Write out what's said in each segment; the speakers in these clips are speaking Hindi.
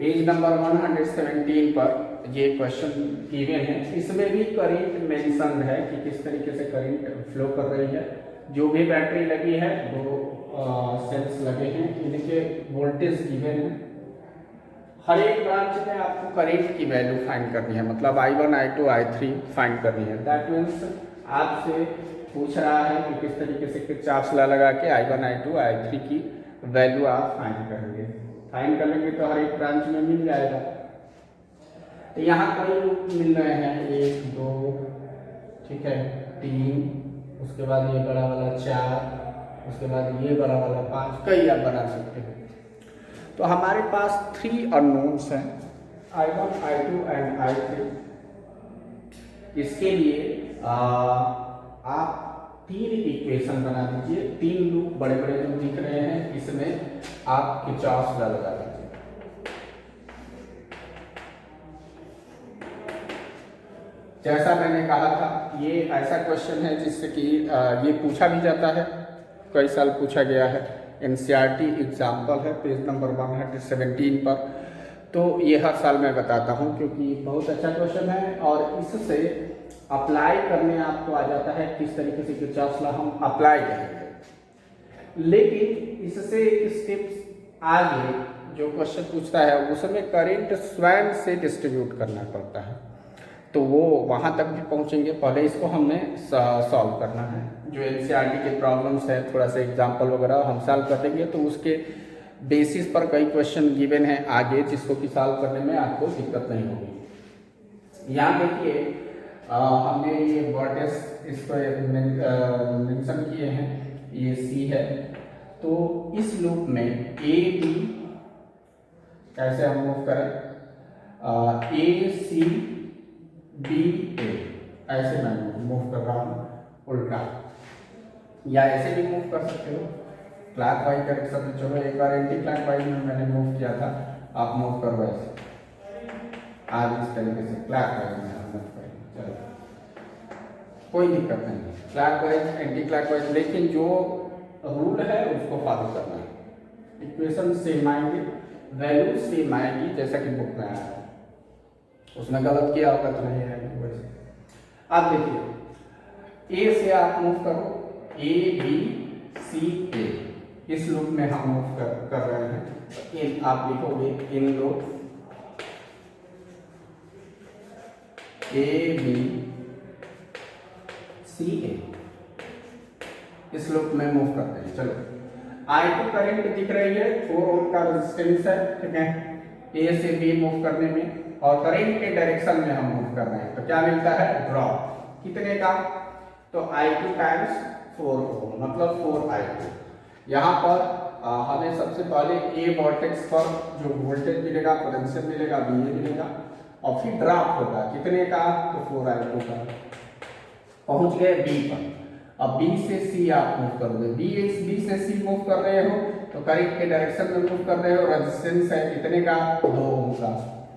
पेज नंबर 117 पर ये क्वेश्चन गिवन है। इसमें भी करंट मेंशन है कि किस तरीके से करंट फ्लो कर रही है। जो भी बैटरी लगी है, दो सेल्स लगे हैं, इनके वोल्टेज गिवन है। हर एक ब्रांच में आपको करंट की वैल्यू फाइंड करनी है, मतलब I1, I2, I3 फाइंड करनी है। दैट मीन्स आपसे पूछ रहा है कि किस तरीके से किरचॉफ लॉ लगा के I1, I2, I3 की वैल्यू आप फाइंड करेंगे। फाइंड करेंगे तो हर एक ब्रांच में मिल जाएगा। तो यहाँ कई लूप मिल रहे हैं, 1 2, ठीक है, 3, उसके बाद ये बड़ा वाला 4, उसके बाद ये बड़ा वाला 5, कई आप बना सकते हैं। तो हमारे पास 3 अननोन्स हैं, I1, I2 एंड I3। इसके लिए आप 3 इक्वेशन बना दीजिए। 3 लूप बड़े बड़े जो दिख रहे हैं, इसमें आप किरचॉफ लॉ लगा दीजिए। जैसा मैंने कहा था, ये ऐसा क्वेश्चन है जिससे कि ये पूछा भी जाता है, कई साल पूछा गया है। NCERT एग्जाम्पल है, पेज नंबर 117 पर। तो ये हर साल मैं बताता हूँ क्योंकि बहुत अच्छा क्वेश्चन है और इससे अप्लाई करने आपको आ जाता है किस तरीके से किरचॉफ लॉ हम अप्लाई करेंगे। लेकिन इससे एक स्टेप आगे जो क्वेश्चन पूछता है उसमें करंट स्वयं से डिस्ट्रीब्यूट करना पड़ता है, तो वो वहाँ तक भी पहुँचेंगे। पहले इसको हमें सॉल्व करना है। जो NCERT के प्रॉब्लम्स है, थोड़ा सा एग्जाम्पल वगैरह हम सॉल्व कर देंगे, तो उसके बेसिस पर कई क्वेश्चन गिवन हैं आगे, जिसको कि सॉल्व करने में आपको दिक्कत नहीं होगी। यहाँ देखिए, हमने ये वर्टेक्स इसको मेंशन किए हैं, ये C है। तो इस लूप में A B कैसे हम मूव करें, A C B A, ऐसे मैं मूव कर रहा हूँ उल्टा, या ऐसे भी मूव कर सकते हो क्लॉक वाइज डायरेक्शन में। चलो एक बार एंटी क्लॉक वाइज में मैंने मूव किया था, आप मूव करो ऐसे, आज इस तरीके से क्लॉक वाइज में हम मूव करेंगे। चलो कोई दिक्कत नहीं, clock wise anti clock wise, लेकिन जो रूल है उसको फॉलो करना है। इक्वेशन सेम आएंगे, वैल्यू सेम आएगी जैसा कि बुक में आया है, उसमें गलत किया होगा तो नहीं आएगी वैसे। अब देखिए, ए से आप मूव करो, A B C A, इस लूप में हम मूव कर रहे हैं। इन आप लिखोगे in loop A B C A, इस लूप में मूव करते हैं। चलो, I2 करंट दिख रही है, 4 ओम का रेजिस्टेंस है, ठीक है, A से B मूव करने में, और करंट के डायरेक्शन में हम मूव कर रहे हैं। तो क्या मिलता है, ड्रॉप कितने का, तो I2 टाइम्स 4 ओम, मतलब 4I2। यहाँ पर हमें सबसे पहले A वर्टेक्स पर जो वोल्टेज मिलेगा, पोटेंशियल मिलेगा, VA मिलेगा, और फिर ड्रॉप होगा कितने का, तो 4I2 का। पहुंच गए B पर। अब B से C आप मूव करोगे, B से C मूव कर रहे हो तो करंट के डायरेक्शन में मूव कर रहे हो। रेजिस्टेंस है कितने का, 2 ओम का।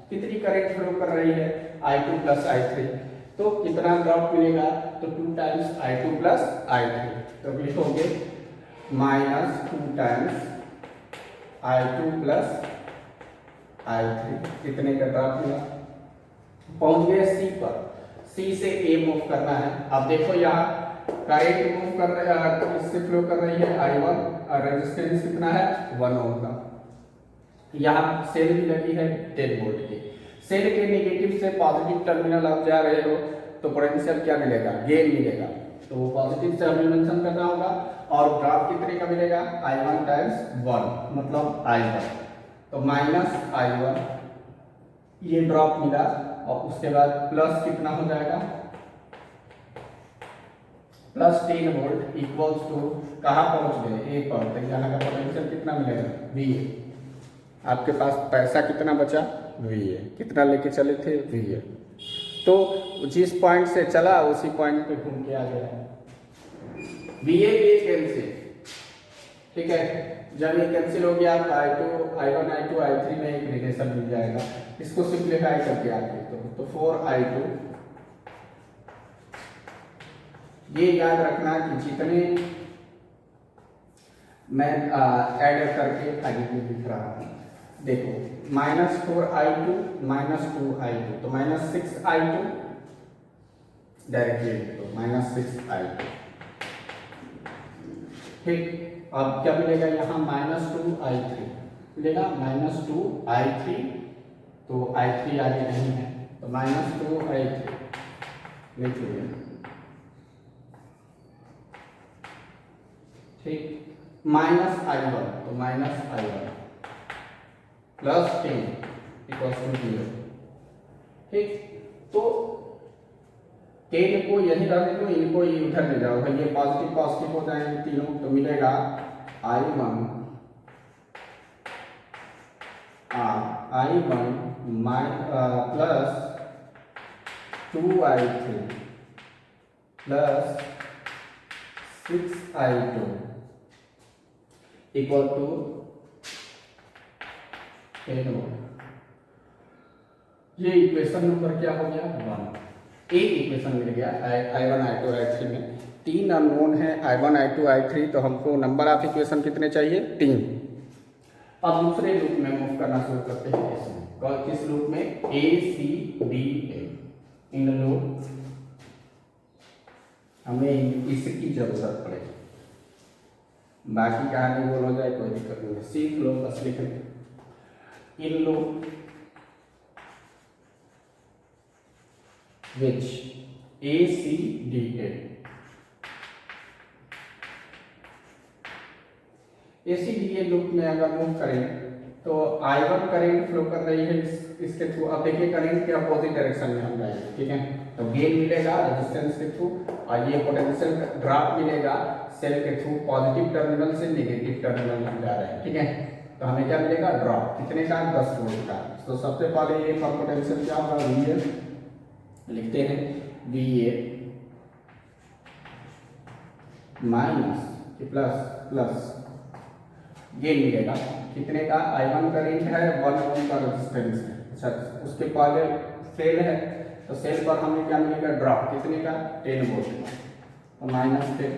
कितनी करंट फ्लो कर रही है, I2 प्लस I3, तो कितना ड्रॉप मिलेगा, तो 2 टाइम्स I2 प्लस I3। तो लिखोगे -2 टाइम्स I2 प्लस I3, कितने का ड्रॉप मिला। पहुंच गए C पर, C से A मूव करना है। अब देखो यहाँ करंट मूव कर रही है, इससे फ्लो कर रही है I1, और रेजिस्टेंस कितना है, 1 ओम का। यहाँ सेल भी लगी है 10 वोल्ट की। सेल के नेगेटिव से पॉजिटिव टर्मिनल आप जा रहे हो तो पोटेंशियल क्या मिलेगा, गेन मिलेगा, तो वो पॉजिटिव से हमें मेंशन करना होगा। और ड्रॉप कितने का मिलेगा, I1 टाइम्स 1, मतलब I1, तो -I1 ये ड्रॉप मिला। और उसके बाद प्लस कितना हो जाएगा, प्लस 10 वोल्ट इक्वल्स टू, कहाँ पहुंच गए, A पर, तो यहाँ का पोटेंशियल कितना मिलेगा, VA। आपके पास पैसा कितना बचा, VA, कितना लेके चले थे, VA, तो जिस पॉइंट से चला उसी पॉइंट पे घूम के आ गया। VA भी कैंसिल, ठीक है, जब ये कैंसिल हो गया तो I1 I2 I3 में एक रिलेशन मिल जाएगा। इसको सिंप्लीफाई करके आप लिखो तो 4I2, ये याद रखना कि जितने मैं ऐड करके आगे लिख रहा हूँ, देखो -4i2 -2i2 तो -6i2 डायरेक्टली लिख दो -6i2। ठीक, अब क्या मिलेगा यहाँ -2i3 मिलेगा, -2i3 तो i3 आगे नहीं है तो -2i3 लिख लीजिए। ठीक, -i1 तो -i1 प्लस 10 इक्वल टू 0। ठीक, तो 10 को यही रहने दो, इनको ये उधर ले जाओ, ये पॉजिटिव पॉजिटिव हो जाएंगे तीनों, तो मिलेगा i1 plus 2i3 plus 6i2 equal to 10। ये इक्वेशन नंबर क्या हो गया 1। एक इक्वेशन मिल गया i1 i2 i3 में। 3 अननोन है i1 i2 i3, तो हमको नंबर ऑफ इक्वेशन कितने चाहिए 3। अब दूसरे लूप में मूव करना शुरू करते हैं इसमें। किस लूप में a c d e in loop हमें इसकी जरूरत पड़ेगी, बाकी कहानी बोल हो जाए कोई दिक्कत नहीं है, सीख लो बस लिख लो। In loop which a c d e ACDA loop में अगर मूव करें तो I1 करंट फ्लो कर रही है इसके थ्रू। अब देखिए करंट के अपोजिट डायरेक्शन में हम जाएंगे, ठीक है, तो गेन मिलेगा रेजिस्टेंस के थ्रू और ये पोटेंशियल ड्रॉप मिलेगा सेल के थ्रू। पॉजिटिव टर्मिनल से नेगेटिव टर्मिनल हम जा रहे हैं, ठीक है, तो हमें क्या मिलेगा ड्रॉप कितने का 10 वोल्ट का। तो सबसे पहले ये पर पोटेंशियल क्या होगा VA लिखते हैं, VA minus plus plus gain मिलेगा कितने का, I1 करंट है 1 ओम का रेजिस्टेंस है। अच्छा, उसके पहले सेल है तो सेल पर हमें क्या मिलेगा ड्रॉप कितने का 10 वोल्ट का, तो -10।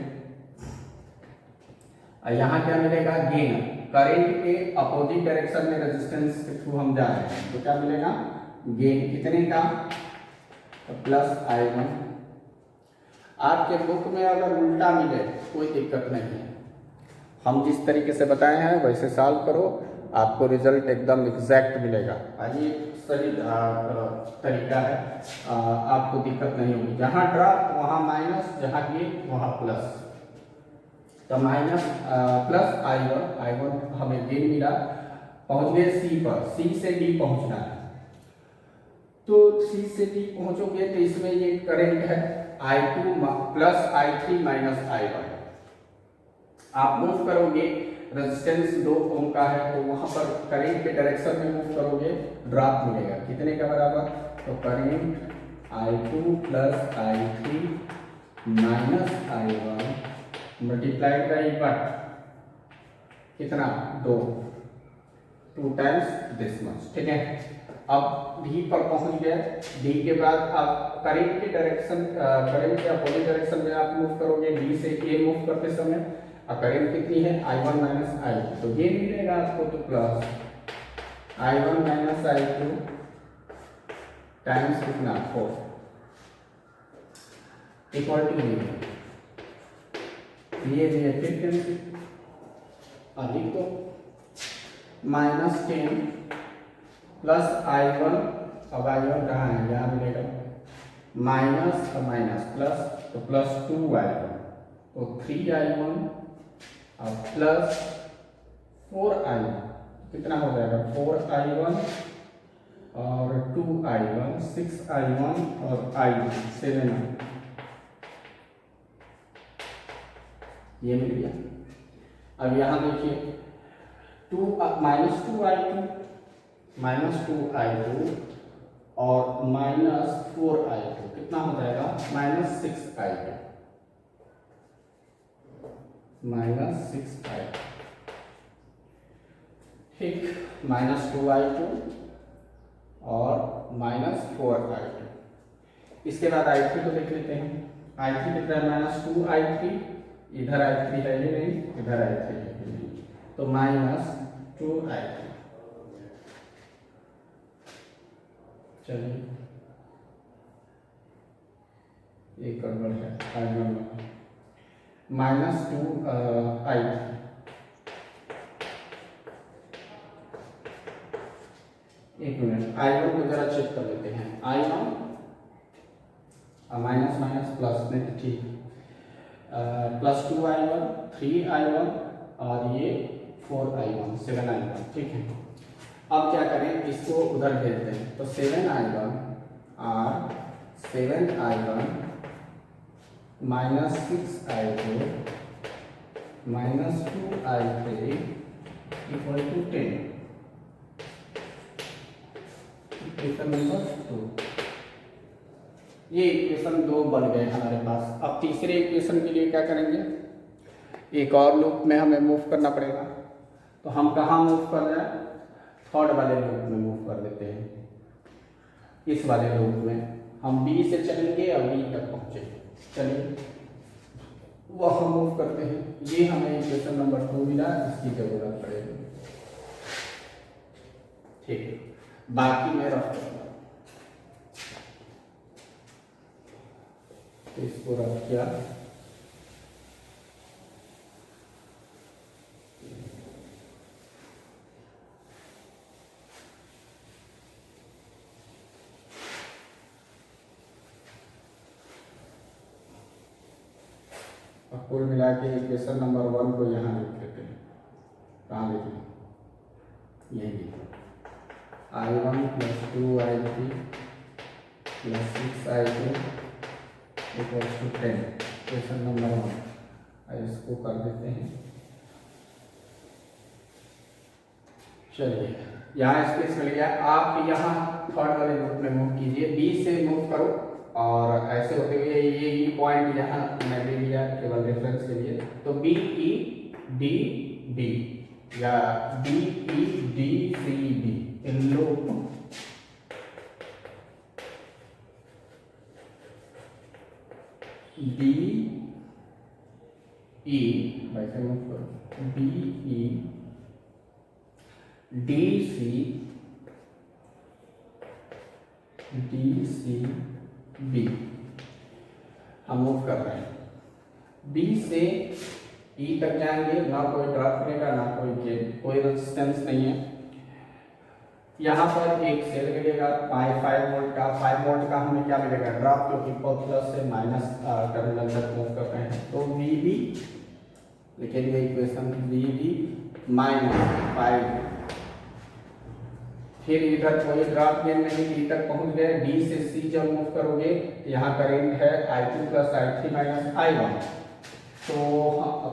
और यहाँ क्या मिलेगा गेन, करंट के अपोजिट डायरेक्शन में रेजिस्टेंस के थ्रू हम जा रहे हैं, तो क्या मिलेगा गेन कितने का, तो +I1। आपके बुक में अगर उल्टा मिले कोई दिक्कत नहीं है, हम जिस तरीके से बताए हैं वैसे सॉल्व करो, आपको रिजल्ट एकदम एग्जैक्ट मिलेगा। ये सही तरीका है, आपको दिक्कत नहीं होगी। जहाँ ड्रॉप वहाँ माइनस, जहाँ गेन वहाँ प्लस। तो +I1 हमें गेन मिला, पहुँच गए C पर, C से D पहुँचना है, तो C से D पहुँचोगे तो इसमें ये करंट है I2 plus I3 minus I1। आप मूव करोगे रेजिस्टेंस 2 ओम का है तो वहां पर करंट के डायरेक्शन में मूव करोगे ड्रॉप मिलेगा कितने का बराबर, तो current I2 plus I3 minus I1 multiplied by but कितना 2 टाइम्स दिस मच, ठीक है। अब D पर पहुंच गए, D के बाद आप करंट के डायरेक्शन करंट के अपोजिट डायरेक्शन में आप मूव करोगे, D से A मूव करते समय करंट कितनी है I1 माइनस I2, तो गेन मिलेगा आपको तो plus I1 minus I2 times कितना 4 इक्वल टू ये एफिशिएंसी अधिक तो -10 प्लस I1, अब I1 कहाँ है यहाँ मिलेगा माइनस माइनस प्लस, तो +2I1 तो 3I1 और प्लस 4I1 कितना हो जाएगा 4I1 और 2I1 6I1 और I1 7I ये मिल गया। अब यहाँ देखिए -2I2 और -4I2 कितना हो जाएगा -6I2 ठीक, -2I2 और -4I2। इसके बाद I3 को देख लेते हैं। I3 कितना है -2I3, इधर I3 है ये नहीं, इधर I3 है ये नहीं, तो -2I3 चलिए ये गड़बड़ है, -2i। एक मिनट, i1 को जरा चेक कर लेते हैं। i1 माइनस माइनस प्लस में ठीक, +2i1, 3i1 और ये 4i1, 7i1, ठीक है। अब क्या करें, इसको उधर भेजते हैं। तो 7i1 और 7i1 -6i2 -2i3 = 10। Equation number 2, ये इक्वेशन 2 बन गए हमारे पास। अब तीसरे इक्वेशन के लिए क्या करेंगे, एक और लूप में हमें मूव करना पड़ेगा। तो हम कहाँ मूव कर रहे हैं, थर्ड वाले लूप में मूव कर देते हैं। इस वाले लूप में हम बी से चलेंगे और बी तक पहुँचेंगे। चलिए वह हम मूव करते हैं। ये हमें इक्वेशन नंबर 2 मिला, इसकी जरूरत पड़ेगी, ठीक है। बाकी मैं रख दूंगा, तो इसको रख किया। अब कुल मिला के इक्वेशन नंबर 1 को यहाँ लिख देते हैं। कहाँ लिखें, यही लिखें, i1 + 2i3 + 6i2 = 10। Equation number 1, इसको कर देते हैं। चलिए यहाँ स्पेस मिल गया। आप यहाँ थर्ड वाले लूप में मूव कीजिए, बी से मूव करो और ऐसे होते हुए ये पॉइंट यहाँ मैं ले लिया केवल रेफरेंस के लिए। तो बी ई डी बी या B E D C B in loop B E, वैसे मूव करो, B E D C B हम मूव कर रहे हैं। बी से ई तक जाएंगे, ना कोई ड्रॉप करेगा ना कोई गेन, कोई रेजिस्टेंस नहीं है। यहाँ पर एक सेल मिलेगा 5 वोल्ट का। 5 वोल्ट का हमें क्या मिलेगा, ड्रॉप, क्योंकि प्लस से माइनस टर्मिनल तक मूव कर रहे हैं। तो वी बी लिखेंगे इक्वेशन, वी बी -5। फिर इधर कोई ड्रॉप गेन नहीं, डी तक पहुंच गए। डी से सी जब मूव करोगे, यहाँ करंट है i2 + i3 - i1। तो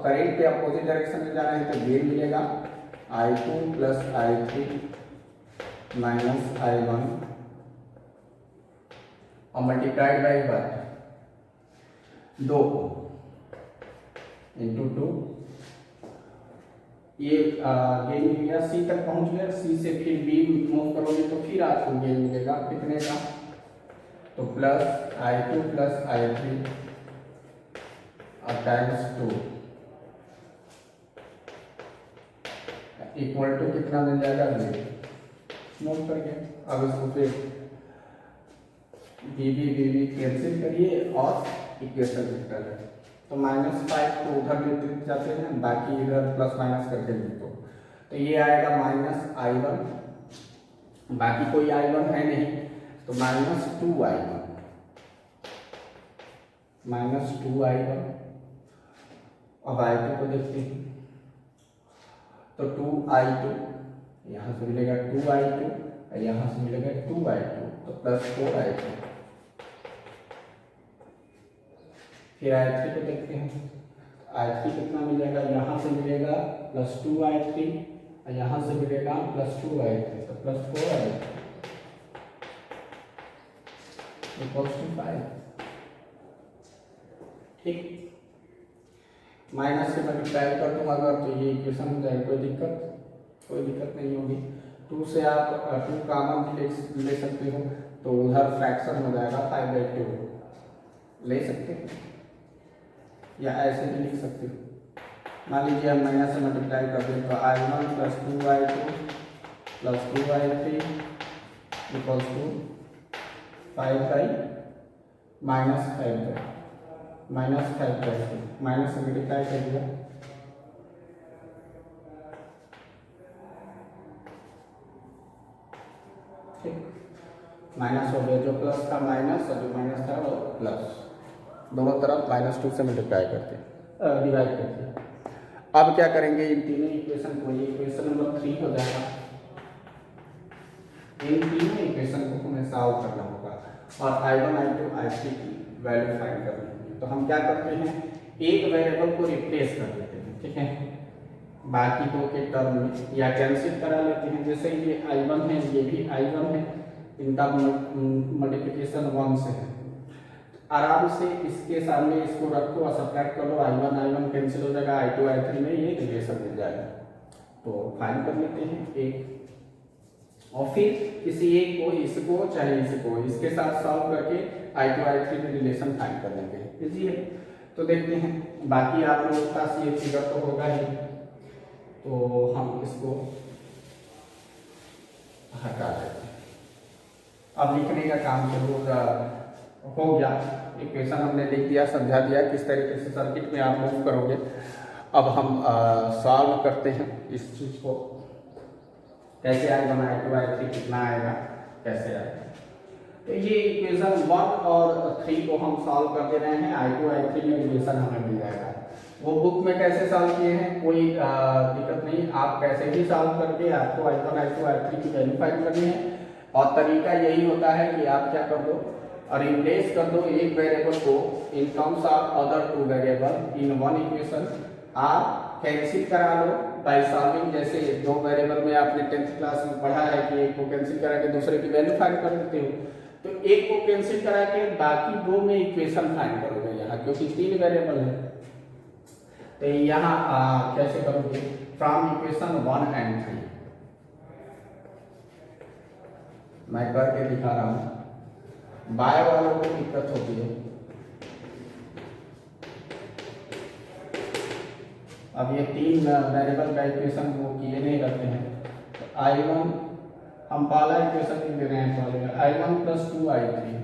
करंट के अपोजिट डायरेक्शन में जाना है तो गेन मिलेगा i2 + i3 - i1 और मल्टीप्लाइड बाई 2 × 2। ये गेन मिल गया, सी तक पहुंच गया। सी से फिर बी मूव करोगे तो फिर आपको गेन मिलेगा कितने का, तो +i2 + i3 और ×2 = कितना मिल जाएगा, मूव करके। अब इसको फिर बी कैंसिल करिए और इक्वेशन लिखता है। तो -5 को उधर लेते जाते हैं, बाकी इधर प्लस माइनस करके लिखो। तो ये आएगा -i1, बाकी कोई i1 है नहीं, तो -2i1 अब i2 को देखते हैं। तो 2i2 यहाँ से मिलेगा 2i2 और यहाँ से मिलेगा 2i2, तो +4i2। फिर i3 को देखते हैं। i3 कितना मिलेगा, यहाँ से मिलेगा +2i3 और यहाँ से मिलेगा +2i3, तो +4i3 = 5। ठीक, माइनस से मल्टीप्लाई कर दूंगा अगर, तो ये इक्वेशन हो जाएगी। कोई दिक्कत नहीं होगी। 2 से आप 2 कॉमन भी ले सकते हो, तो उधर फ्रैक्शन हो जाएगा 5/2 ले सकते हो, या ऐसे भी लिख सकते हो। मान लीजिए हम माइनस से मल्टीप्लाई कर दें, तो i1 + 2i2 + 2i3 = 5 minus 5 minus 5 minus से मल्टीप्लाई कर दिया, ठीक, माइनस हो गया, जो प्लस था माइनस और जो माइनस था वो प्लस, दोनों तरफ -2 से मल्टीप्लाई करते डिवाइड करते। अब क्या करेंगे, इन तीनों इक्वेशन को, ये इक्वेशन नंबर 3 हो जाएगा, इन तीनों इक्वेशन को हमें सॉल्व करना होगा और I1 I2 I3 की वैल्यू फाइंड करनी होगी। तो हम क्या करते हैं, एक वेरिएबल को रिप्लेस कर देते हैं, ठीक है, बाकी दो के टर्म में, या कैंसिल करा लेते हैं। जैसे ये I1 है, ये भी I1 है, इनका मल्टीप्लिकेशन 1 से है, आराम से इसके सामने इसको रखो और सब्ट्रैक्ट कर लो, I1 कैंसिल हो जाएगा, I2 I3 में ये रिलेशन मिल जाएगा। तो फाइंड कर लेते हैं एक, और फिर किसी एक को, इसको चाहे इसको, इसके साथ सॉल्व करके I2 I3 में रिलेशन फाइंड कर लेंगे, इजी है। तो देखते हैं, बाकी आप लोगों के पास ये फिगर तो होगा ही, तो हम इसको हटा देते हैं। अब लिखने का काम शुरू हो गया, इक्वेशन हमने लिख दिया, समझा दिया किस तरीके से सर्किट में आप मूव करोगे। अब हम सॉल्व करते हैं इस चीज़ को, कैसे आएगा, I2 I3 कितना आएगा, कैसे आएगा। तो ये इक्वेशन 1 और 3 को हम सॉल्व कर दे रहे हैं, I2 I3 में रिलेशन हमें मिल जाएगा। वो बुक में कैसे सॉल्व किए हैं कोई दिक्कत नहीं, आप कैसे भी सॉल्व करके आपको I1 I2 I3 की वैल्यू फाइंड करनी है। और तरीका यही होता है कि आप क्या कर दो, रिप्लेस कर दो एक वेरिएबल को in terms of other 2 variable in one equation, आप कैंसिल करा लो बाय सॉल्विंग। जैसे 2 वेरिएबल में आपने 10th क्लास में पढ़ा है कि एक को कैंसिल करा के दूसरे की वैल्यू फाइंड कर देते हो, तो एक को कैंसिल करा के बाकी 2 में इक्वेशन फाइंड करोगे यहाँ, क्योंकि 3 वेरिएबल है। तो यहाँ कैसे करोगे, फ्रॉम इक्वेशन 1 एंड 3 मैं करके दिखा रहा हूँ, बाय वालों को दिक्कत होती है। अब ये 3 वेरिएबल का इक्वेशन वो किए नहीं रहते हैं, तो I1 हम पहला इक्वेशन लिख दे रहे हैं, पहले I1 + 2I3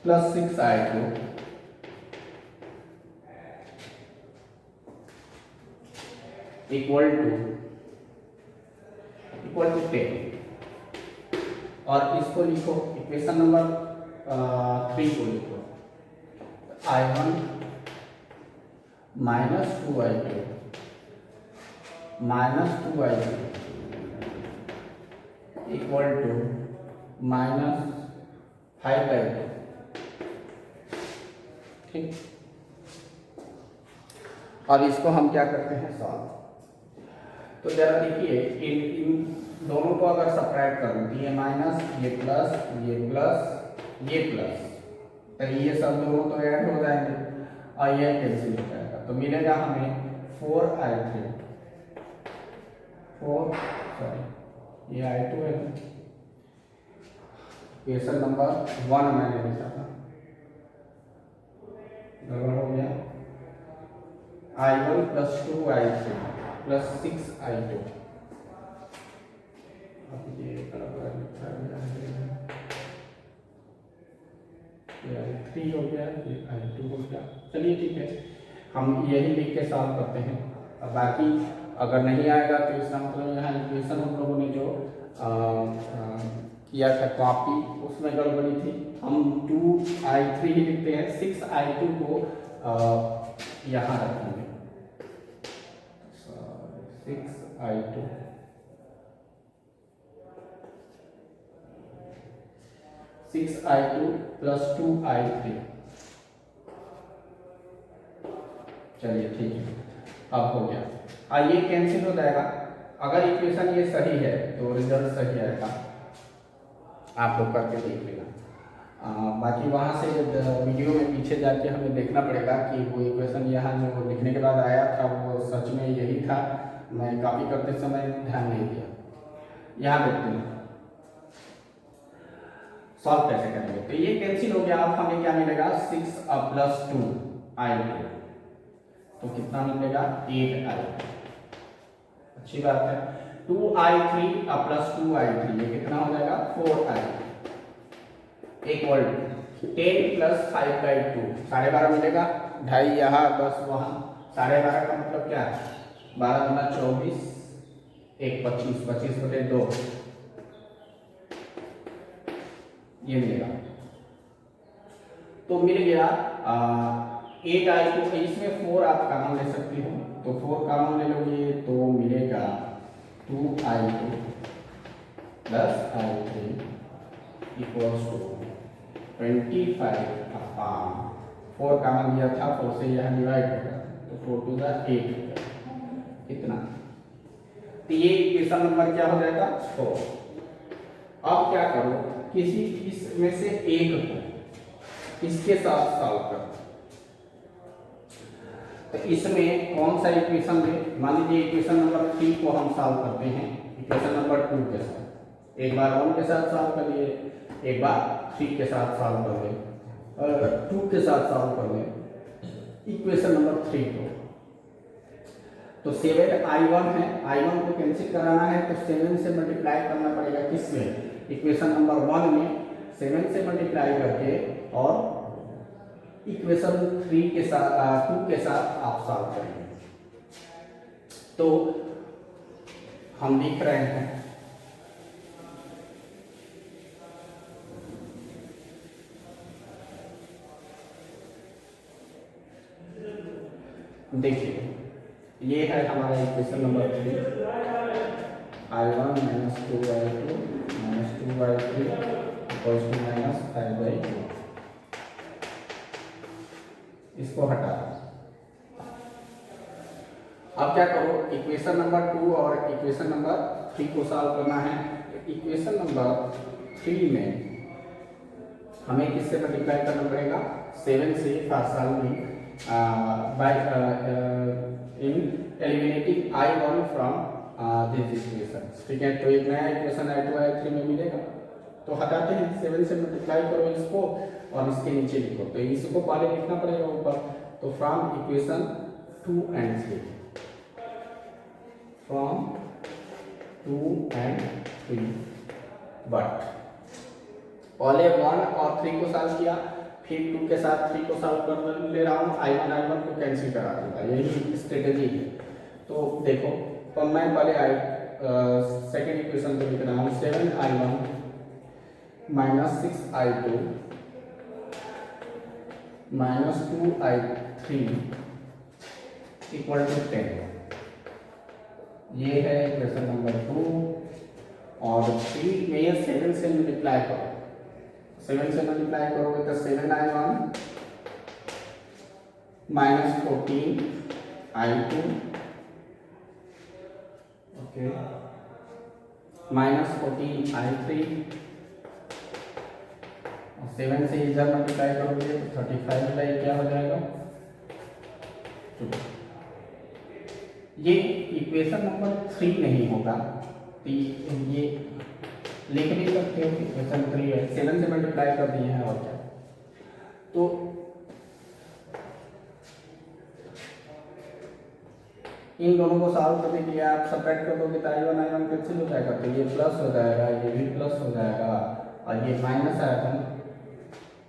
+ 6I2 equal to 10, और इसको लिखो इक्वेशन नंबर 3 को लिखो, I1 - 2I2 - 2I3 equal to -5I2, ठीक। अब इसको हम क्या करते हैं, सॉल्व। तो जरा देखिए, इन दोनों को अगर सब्ट्रैक्ट करूं, ये माइनस, ये प्लस, ये प्लस, ये प्लस, तो ये सब दोनों तो ऐड हो जाएंगे और ये कैंसिल हो जाएगा, तो मिलेगा हमें 4I3, ये I2 है, इक्वेशन नंबर 1 मैंने लिखा था, गड़बड़ हो गया, I1 + 2I3 + 6I2, अब ये गड़बड़ लिखा गया है, ये I3 हो गया, ये I2 हो गया। चलिए ठीक है, हम यही लिख के सॉल्व करते हैं। अब बाकी अगर नहीं आएगा तो इसका मतलब यहाँ इक्वेशन हम लोगों ने जो किया था कॉपी, उसमें गड़बड़ी थी। हम 2I3 ही लिखते हैं, 6I2 को यहाँ रखेंगे, 6I2 + 2I3, चलिए ठीक है, अब हो गया। ये कैंसिल हो जाएगा, अगर इक्वेशन ये सही है तो रिजल्ट सही आएगा, आप लोग करके देख लेना। बाकी वहाँ से वीडियो में पीछे जाके हमें देखना पड़ेगा कि वो इक्वेशन यहाँ जो लिखने के बाद आया था वो सच में यही था, मैं कॉपी करते समय ध्यान नहीं दिया। यहाँ देखते हैं सॉल्व कैसे करेंगे। तो ये कैंसिल हो गया, अब हमें क्या मिलेगा, 6 + 2I2, तो कितना मिलेगा, 8I। अच्छी बात है। 2i3 प्लस 2i3 ये कितना हो जाएगा 4i इक्वल टू 10 प्लस 5/2 12.5 मिलेगा, 2.5 यहाँ 10 वहाँ, 12.5 का मतलब क्या है 12 गुना 24 1 25 25/2 ये मिलेगा। तो मिल गया 8i2, इसमें 4 आप कॉमन ले सकती हो, तो 4 कॉमन ले लोगे तो मिलेगा 2i2 plus i3 equals to 25 upon 4 common लिया था, 4 से यह डिवाइड होगा तो 4 टू द 8 कितना, तो ये इक्वेशन नंबर क्या हो जाएगा 4। अब क्या करो, किसी इसमें से एक को इसके साथ सॉल्व करो, तो इसमें कौन सा इक्वेशन ले, मान लीजिए इक्वेशन नंबर 3 को हम सॉल्व करते हैं इक्वेशन नंबर 2 के साथ, एक बार 1 के साथ सॉल्व कर लिए, एक बार 3 के साथ सॉल्व कर ले, और 2 के साथ सॉल्व कर ले इक्वेशन नंबर 3 को, तो 7i1 है, i1 को कैंसिल कराना है तो 7 से मल्टीप्लाई करना पड़ेगा किसमें, इक्वेशन नंबर 1 में 7 से मल्टीप्लाई करके और इक्वेशन 3 के साथ 2 के साथ आप सॉल्व करेंगे। तो हम लिख रहे हैं देखिए ये है हमारा equation number 3, i1 minus 2i2 minus 2i3 equals to minus 5/2, इसको हटा दो। अब क्या करो, इक्वेशन नंबर 2 और इक्वेशन नंबर 3 को सॉल्व करना है। इक्वेशन नंबर 3 में हमें किससे मल्टीप्लाई करना पड़ेगा, 7 से partially by in eliminating i1 from this equation, ठीक है। तो एक नया इक्वेशन i2 i3 में मिलेगा, तो हटाते हैं, 7 से मल्टीप्लाई करो इसको और इसके नीचे लिखो, तो इसको पहले लिखना पड़ेगा ऊपर, तो from equation 2 and 3, from 2 and 3, but पहले 1 और 3 को सॉल्व किया, फिर 2 के साथ 3 को सॉल्व कर ले रहा हूँ, i1 को कैंसिल करा दूंगा, यही स्ट्रेटेजी है। तो देखो, तो मैं पहले सेकेंड इक्वेशन को लिख रहा हूँ, 7i1 minus 6i2 minus 2i3 equal to 10, ये है इक्वेशन नंबर 2, और 3 में ये 7 से मल्टीप्लाई करो, 7 से मल्टीप्लाई करोगे तो 7i1 minus 14i2 okay minus 14i3, 7 से इधर मल्टीप्लाई करोगे तो 35 बाई क्या हो जाएगा 2। ये इक्वेशन नंबर 3 नहीं होगा, तो ये लिख भी सकते हो, इक्वेशन 3 है, 7 से मल्टीप्लाई कर दिए हैं और क्या। तो इन दोनों को सॉल्व करने के लिए आप सब्ट्रैक्ट कर दोगे तो i1 कैंसिल हो जाएगा, तो ये प्लस हो जाएगा, ये भी प्लस हो जाएगा, और ये माइनस आएगा,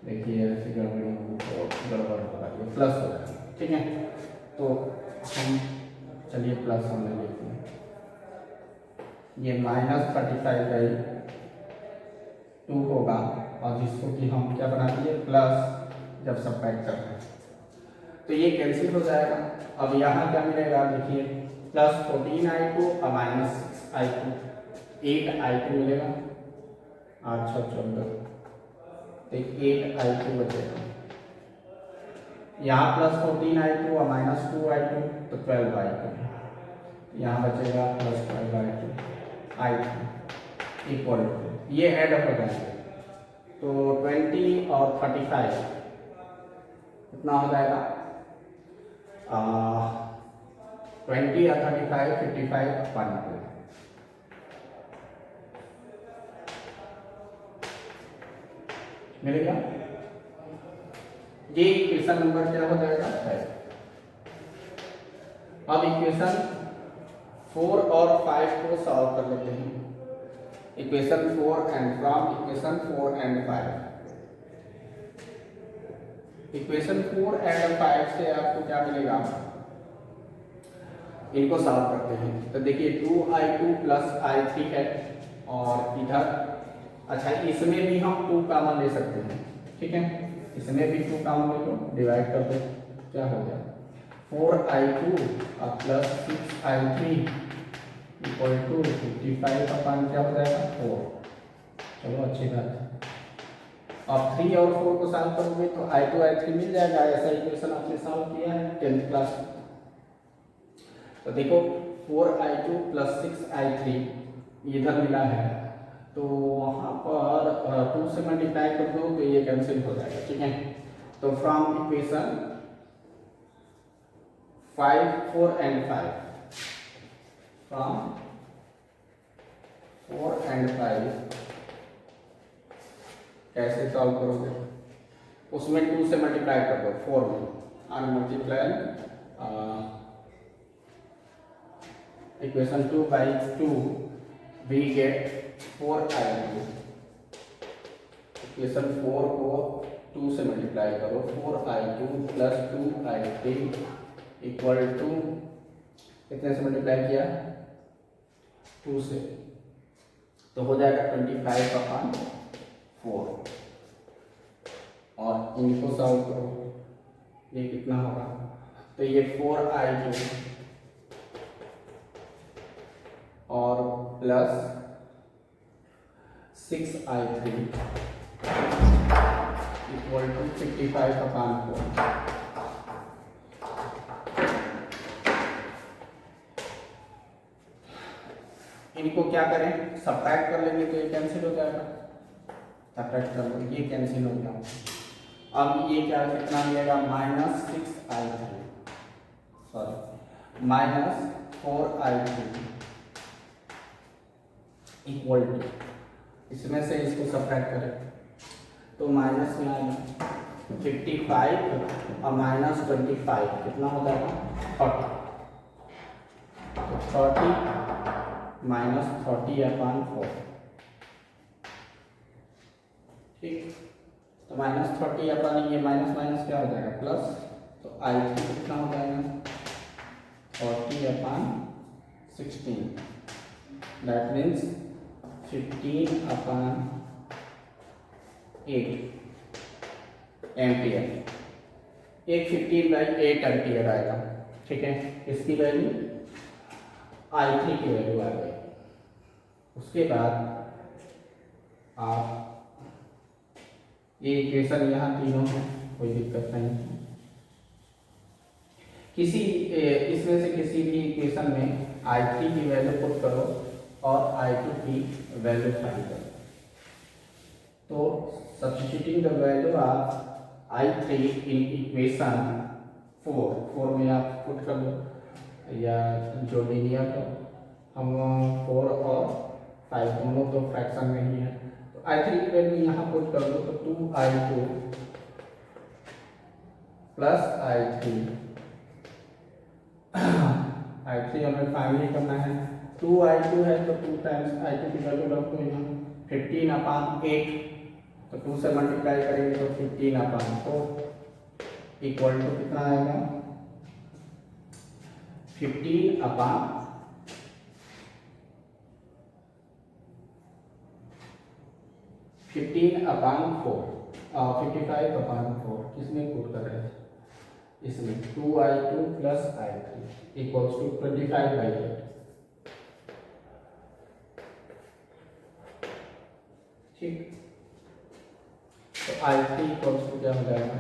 देखिए ऐसी गड़बड़ होगा, ये प्लस हो जाएगा, ठीक है। तो हम चलिए प्लस हम ले लेते हैं, ये माइनस 35/2 होगा, और जिसको कि हम क्या बना दिए प्लस, जब सब्ट्रैक्ट करते हैं तो ये कैंसिल हो जाएगा। अब यहाँ क्या मिलेगा, देखिए प्लस 14i2 और माइनस 6i2, 8i2 मिलेगा, 8 6 14, तो 8i2 बचेगा, यहाँ प्लस 14i2 और माइनस 2i2 तो 12i2, यहाँ बचेगा plus 12i2 i2 equal to, ये ऐड हो जाएंगे तो 20 और 35 कितना हो जाएगा, 20 और 35 55/2, मिलेगा। ये इक्वेशन नंबर क्या हो जाएगा 5। अब इक्वेशन 4 और 5 को सॉल्व कर लेते हैं। Equation 4 and from equation 4 and 5, equation 4 and 5 से आपको क्या मिलेगा, इनको सॉल्व करते हैं। तो देखिए 2i2 प्लस i3 है और इधर, अच्छा इसमें भी हम 2 कॉमन ले सकते हैं, ठीक है, इसमें भी 2 कॉमन ले लो, डिवाइड कर दो, क्या हो गया 4i2 plus 6i3 equal to 55 अपान क्या हो जाएगा 4। चलो अच्छी बात है। अब 3 और 4 को सॉल्व करोगे तो i2 i3 मिल जाएगा। ऐसा इक्वेशन आपने सॉल्व किया है 10th क्लास में। तो देखो 4i2 प्लस 6i3 इधर मिला है, तो वहाँ पर 2 से मल्टीप्लाई कर दो तो ये कैंसिल हो जाएगा, ठीक है। तो from equation 5, 4 and 5, from 4 and 5 कैसे सॉल्व करोगे, उसमें 2 से मल्टीप्लाई कर दो 4 में, और multiply equation 2 by 2 we get 4i2, equation 4 को 2 से मल्टीप्लाई करो, 4i2 plus 2i3 equal to कितने से मल्टीप्लाई किया 2 से, तो हो जाएगा 25 अपान 4। और इनको सॉल्व करो, ये कितना होगा, तो ये 4i2 और प्लस 6i3 इक्वल टू 55 अपान 4। इनको क्या करें, सब्ट्रैक्ट कर लेंगे तो ये कैंसिल हो जाएगा, सब्ट्रैक्ट कर लो, ये कैंसिल हो गया। अब ये क्या कितना मिलेगा, minus 6i3 sorry minus 4i3 equal to, इसमें से इसको सब्ट्रैक्ट करें तो माइनस में आएगा 55 और माइनस 25 कितना हो जाएगा 40, तो 40 माइनस 40 अपान 4, ठीक। तो माइनस 40 अपान ये माइनस माइनस क्या हो जाएगा प्लस, तो i3 कितना हो जाएगा 40 अपान 16, दैट मीन्स 15 अपान 8 एम्पियर, एक 15 बाई 8 एम्पियर आएगा, ठीक है। इसकी वैल्यू i3 की वैल्यू आ गई। उसके बाद आप ये इक्वेशन यहाँ तीनों है, कोई दिक्कत नहीं, किसी इसमें से किसी भी इक्वेशन में i3 की वैल्यू पुट करो और i2 की वैल्यू फाइंड करो। तो substituting the value of i3 in equation 4 में आप पुट कर दो, या जो लीनियर हो, हम 4 और 5 दोनों तो फ्रैक्शन में ही है, तो i3 की वैल्यू यहाँ पुट कर दो, तो 2i2 प्लस i3 हमें फाइनली करना है, 2i2 है तो 2 टाइम्स i2 की वैल्यू रख दो यहाँ 15 अपान 8, तो 2 से मल्टीप्लाई करेंगे तो 15 अपान 4 इक्वल टू कितना आएगा 15 अपान 4 55 अपान 4 किसमें पुट कर रहे थे, इसमें 2i2 plus i3 equals to 25/8, ठीक। तो i3 इक्वल्स टू क्या हो जाएगा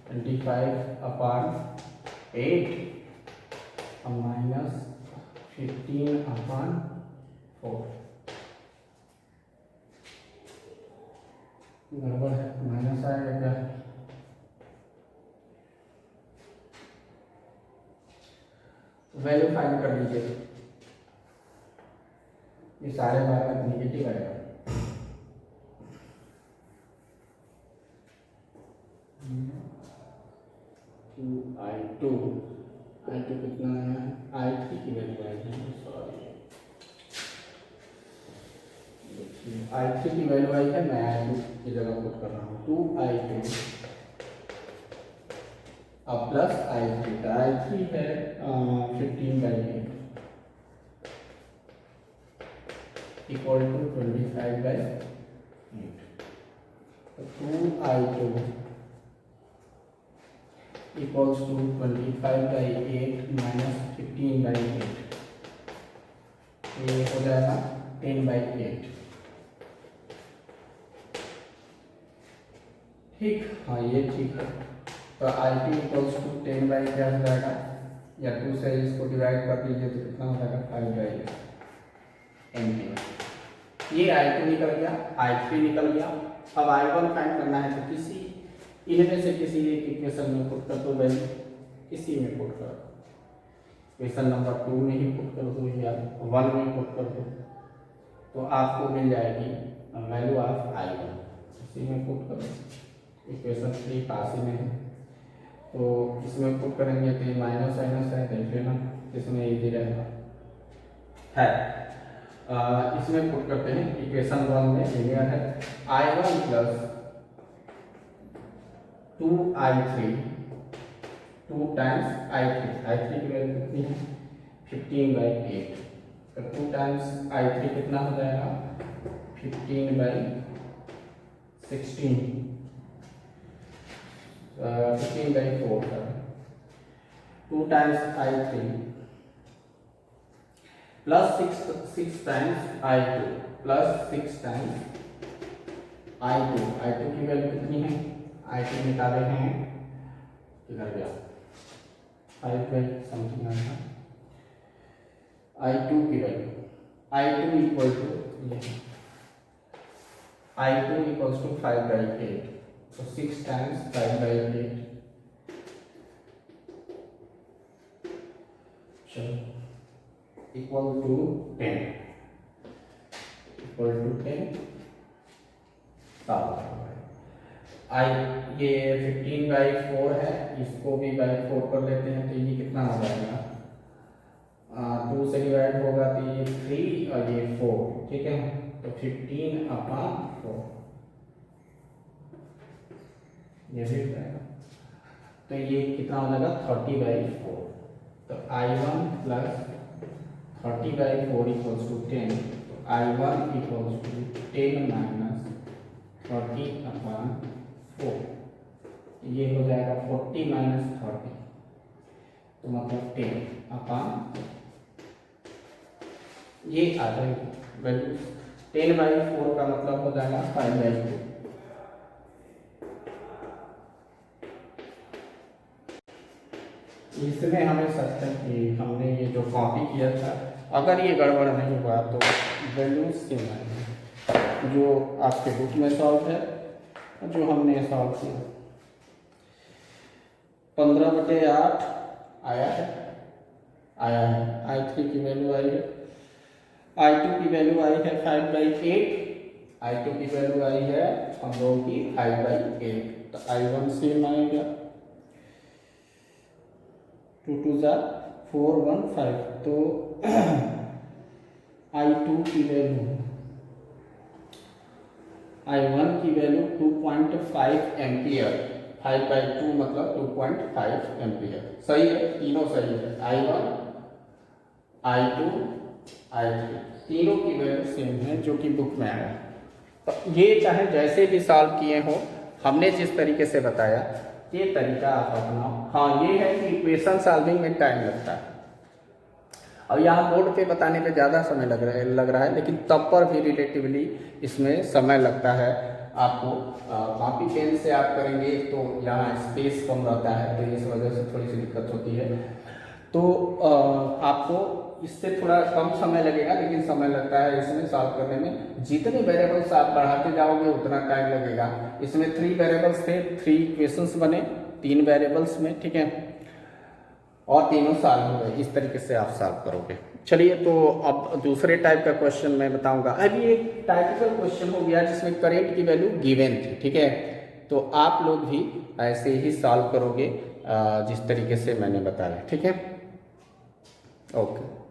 25 अपान 8 और माइनस 15 अपान 4, गड़बड़ है, माइनस आएगा क्या, वैल्यू फाइंड कर लीजिए, ये सारे बार में निगेटिव आएगा, i2 I2 कितना है, I3 की वैल्यू आई है, सॉरी I3 की वैल्यू आई है, मैं I2 की जगह पुट कर रहा हूँ 2I2 अब प्लस I3 का I3 है 15/8 इक्वल टू 25/8 तो 2I2 इक्वल्स टू 25/8 माइनस 15/8 ये हो जाएगा 10/8। ठीक, हाँ ये ठीक है। तो I2 इक्वल्स टू 10 क्या हो जाएगा, या 2 से इसको डिवाइड कर दीजिए तो कितना हो जाएगा 5/8 एम्पियर। ये I2 निकल गया, I3 निकल गया। अब I1 फाइंड करना है तो किसी इनमें से किसी एक इक्वेशन में पुट कर दो वैल्यू, किसी में पुट कर, इक्वेशन नंबर 2 में ही पुट कर दो या 1 में पुट कर दो, तो आपको मिल जाएगी वैल्यू ऑफ I1, इसी में पुट करो। इक्वेशन 3 पास ही में है तो इसमें पुट करेंगे तो ये माइनस माइनस है, देख लेना इसमें इजी रहेगा है। इसमें पुट करते हैं, इक्वेशन 1 में लिनियर है I1 plus 2I3 2 times I3 की वैल्यू कितनी है 15/8 तो 2 टाइम्स I3 कितना हो जाएगा 15/16 15/4 का 2 times I3 plus 6 times I2 plus 6 times I2 की वैल्यू कितनी है, I2 निकाले हैं किधर गया 5 समथिंग आएगा I2 की वैल्यू I2 इक्वल टू 5/8 तो 6 टाइम्स 5/8 चलो इक्वल टू 10 ये 15/4 है, इसको भी बाई 4 कर लेते हैं तो ये कितना हो जाएगा 2 से डिवाइड होगा तो ये 3 और ये 4, ठीक है तो 15/4 ये भी हो जाएगा तो ये कितना हो जाएगा 30/4 तो I1 प्लस 30/4 इक्वल्स टू 10 तो I1 इक्वल्स टू 10 माइनस 30/4 ये हो जाएगा 40 माइनस 30 तो मतलब 10/, ये आ जाएगी वैल्यू 10/4 का मतलब हो जाएगा 5/2। इसमें हमें सच है कि हमने ये जो कॉपी किया था अगर ये गड़बड़ नहीं हुआ तो वैल्यू सेम आएगी जो आपके बुक में सॉल्व है जो हमने सॉल्व किया 15/8 आया है I3 की वैल्यू आई है, I2 की वैल्यू आई है 5/8, I2 की वैल्यू आई है हम लोगों की 5/8 तो I1 सेम आएगा 2 2 4 1 5 तो I2 की वैल्यू I1 की वैल्यू 2.5 एम्पियर 5/2 मतलब 2.5 एम्पियर सही है, तीनों सही है I1 I2 I3 तीनों की वैल्यू सेम है जो कि बुक में आया। तो ये चाहे जैसे भी सॉल्व किए हो हमने जिस तरीके से बताया ये तरीका आप अपनाओ। हाँ ये है कि इक्वेशन सॉल्विंग में टाइम लगता है और यहाँ बोर्ड पे बताने पे ज़्यादा समय लग रहा है लेकिन तब पर भी रिलेटिवली इसमें समय लगता है आपको। कॉपी पेन से आप करेंगे तो यहाँ स्पेस कम रहता है तो इस वजह से थोड़ी सी दिक्कत होती है तो आपको इससे थोड़ा कम समय लगेगा लेकिन समय लगता है इसमें सॉल्व करने में। जितने वेरिएबल्स आप बढ़ाते जाओगे उतना टाइम लगेगा। इसमें 3 वेरिएबल्स थे, 3 इक्वेशंस बने 3 वेरिएबल्स में, ठीक है और तीनों सॉल्व हो गए। इस तरीके से आप सॉल्व करोगे। चलिए तो अब दूसरे टाइप का क्वेश्चन मैं बताऊंगा। अभी एक टाइपिकल क्वेश्चन हो गया जिसमें करंट की वैल्यू गिवन थी, ठीक है तो आप लोग भी ऐसे ही सॉल्व करोगे जिस तरीके से मैंने बताया, ठीक है। ओके।